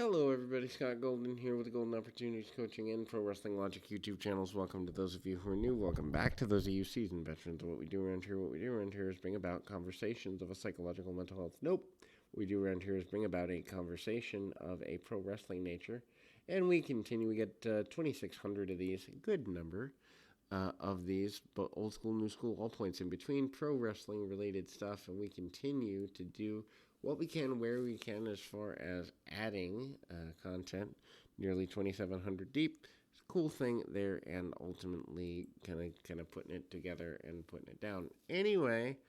Hello, everybody. Scott Golden here with the Golden Opportunities Coaching and Pro Wrestling Logic YouTube channels. Welcome to those of you who are new. Welcome back to those of you seasoned veterans. What we do around here is bring about conversations of a psychological mental health. Nope. What we do around here is bring about a conversation of a pro wrestling nature. And we continue. We get 2,600 of these. Good number of these, but old school, new school, all points in between, pro wrestling related stuff. And we continue to do what we can, where we can, as far as adding content, nearly 2,700 deep. It's a cool thing there, and ultimately kind of putting it together and putting it down. Anyway,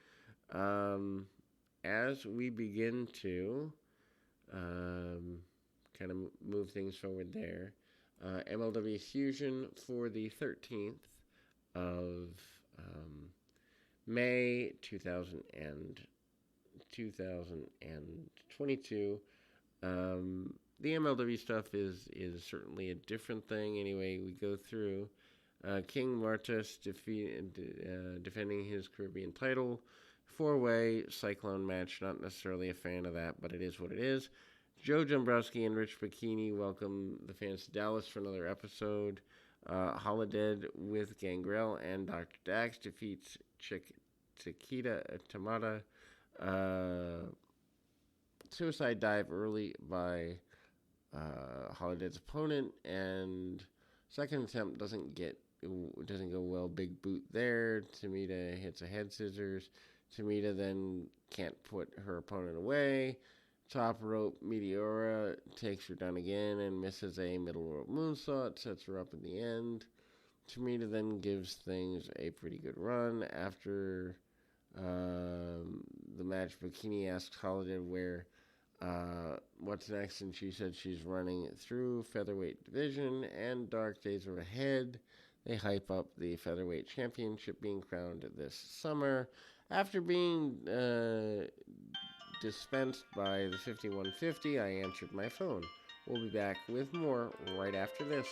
as we begin to kind of move things forward there, MLW Fusion for the 13th of May 2022. The MLW stuff is certainly a different thing. Anyway, we go through King Martus defending his Caribbean title. Four-way Cyclone match. Not necessarily a fan of that, but it is what it is. Joe Dombrowski and Rich Bikini welcome the fans to Dallas for another episode. Holodead with Gangrel and Dr. Dax defeats Chiquita Tamada. Suicide dive early by Holodead's opponent, and second attempt doesn't go well. Big boot there. Tamita hits a head scissors. Tamita then can't put her opponent away. Top rope Meteora takes her down again and misses a middle rope moonsault, sets her up in the end. Tamita then gives things a pretty good run. After the match, Bikini asks Holodead what's next, and she said she's running through featherweight division and dark days are ahead. They hype up the featherweight championship being crowned this summer. After being dispensed by the 5150, I answered my phone. We'll be back with more right after this.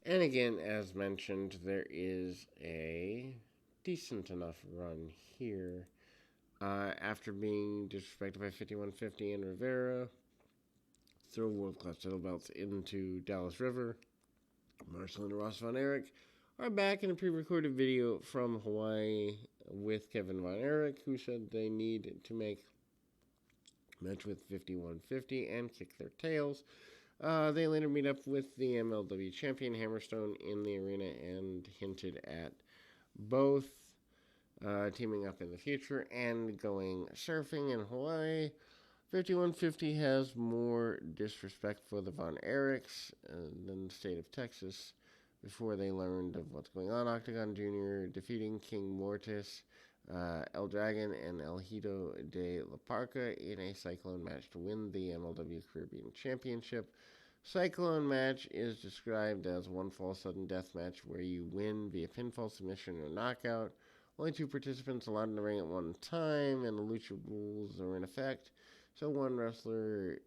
And again, as mentioned, there is a decent enough run here. After being disrespected by 5150 and Rivera, throw world-class title belts into Dallas River. Marshall and Ross Von Erich are back in a pre-recorded video from Hawaii with Kevin Von Erich, who said they need to make a match with 5150 and kick their tails. They later meet up with the MLW champion Hammerstone in the arena and hinted at both teaming up in the future and going surfing in Hawaii. 5150 has more disrespect for the Von Erichs than the state of Texas before they learned of what's going on. Octagon Jr. defeating King Mortis, El Dragon, and El Hido de la Parca in a Cyclone match to win the MLW Caribbean Championship. Cyclone match is described as one fall sudden death match where you win via pinfall, submission, or knockout. Only two participants allowed in the ring at one time, and the lucha rules are in effect. So one wrestler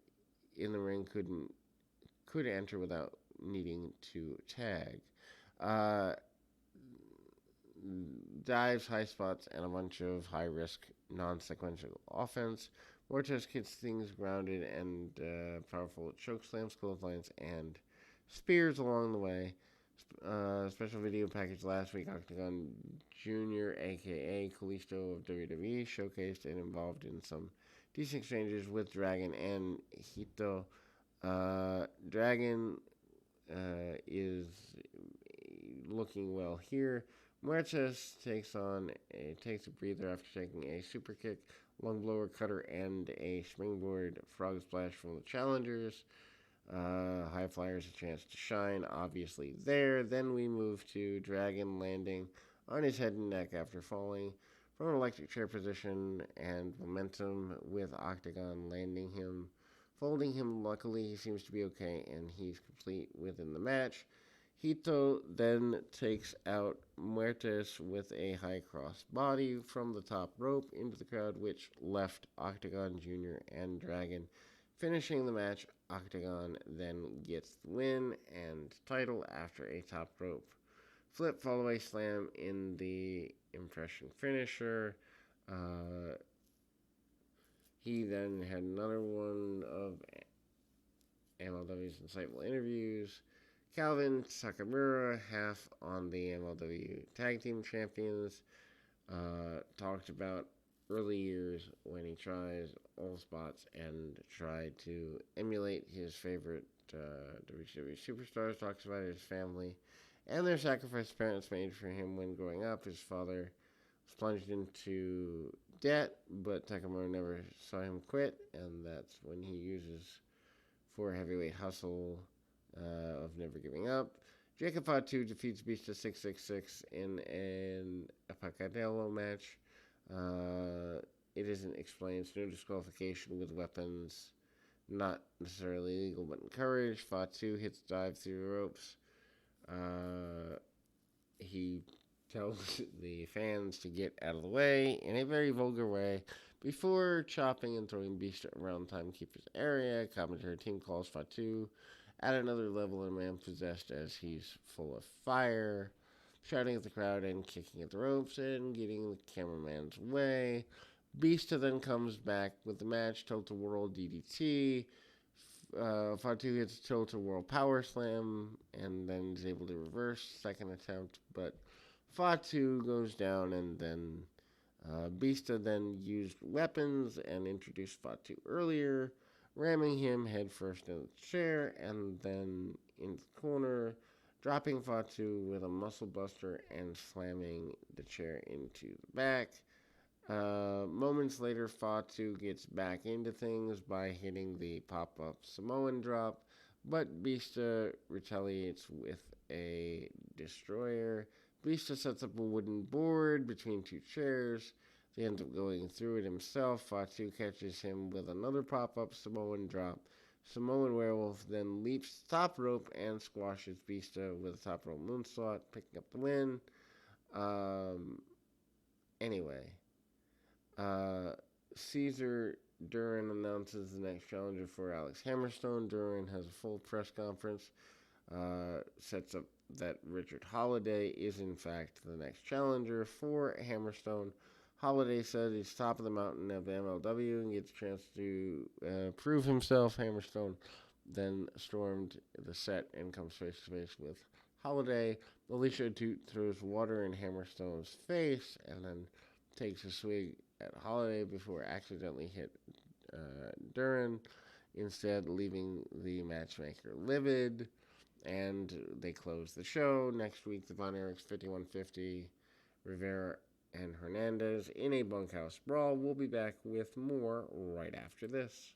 in the ring could enter without needing to tag. Dives, high spots, and a bunch of high-risk, non-sequential offense. Mortis gets things grounded and powerful choke slams, clotheslines, and spears along the way. Special video package last week, Octagon Jr., a.k.a. Kalisto of WWE, showcased and involved in some decent exchanges with Dragon and Hito. Dragon is looking well here. Muertes takes a breather after taking a super kick, lung blower cutter, and a springboard frog splash from the challengers. High Flyers a chance to shine, obviously there. Then we move to Dragon landing on his head and neck after falling from an electric chair position and momentum with Octagon landing him, folding him. Luckily, he seems to be okay, and he's complete within the match. Hito then takes out Muertes with a high cross body from the top rope into the crowd, which left Octagon Jr. and Dragon Finishing the match, Octagon then gets the win and title after a top rope flip fallaway slam in the impression finisher. He then had another one of MLW's insightful interviews. Calvin Sakamura, half on the MLW Tag Team Champions, talked about early years when he tries all spots and tried to emulate his favorite WCW superstars. Talks about his family and their sacrifice parents made for him when growing up. His father was plunged into debt, but Takamura never saw him quit, and that's when he uses for heavyweight hustle of never giving up. Jacob Fatu defeats Beasta 666 in an Apacadelo match. It isn't explained. It's no disqualification with weapons. Not necessarily legal, but encouraged. Fatu hits dive through the ropes. He tells the fans to get out of the way in a very vulgar way before chopping and throwing Beasta around Timekeeper's area. Commentary team calls Fatu at another level, a man possessed as he's full of fire, shouting at the crowd and kicking at the ropes and getting the cameraman's way. Beasta then comes back with the match, Tilt-A-Whirl DDT. Fatu hits Tilt-A-Whirl Power Slam and then is able to reverse second attempt, but Fatu goes down, and then Beasta then used weapons and introduced Fatu earlier, ramming him headfirst into the chair and then into the corner, dropping Fatu with a muscle buster and slamming the chair into the back. Moments later, Fatu gets back into things by hitting the pop-up Samoan drop, but Beasta retaliates with a destroyer. Beasta sets up a wooden board between two chairs. They end up going through it himself. Fatu catches him with another pop-up Samoan drop. Samoan Werewolf then leaps top rope and squashes Beasta with a top rope moonsault, picking up the win. Anyway, Caesar Duran announces the next challenger for Alex Hammerstone. Duran has a full press conference, sets up that Richard Holiday is in fact the next challenger for Hammerstone. Holiday said he's top of the mountain of MLW and gets a chance to prove himself. Hammerstone then stormed the set and comes face to face with Holiday. Alicia Toot throws water in Hammerstone's face and then takes a swig at Holiday before accidentally hit Duran, instead leaving the matchmaker livid. And they close the show. Next week, the Von Erichs 5150, Rivera and Hernandez in a bunkhouse brawl. We'll be back with more right after this.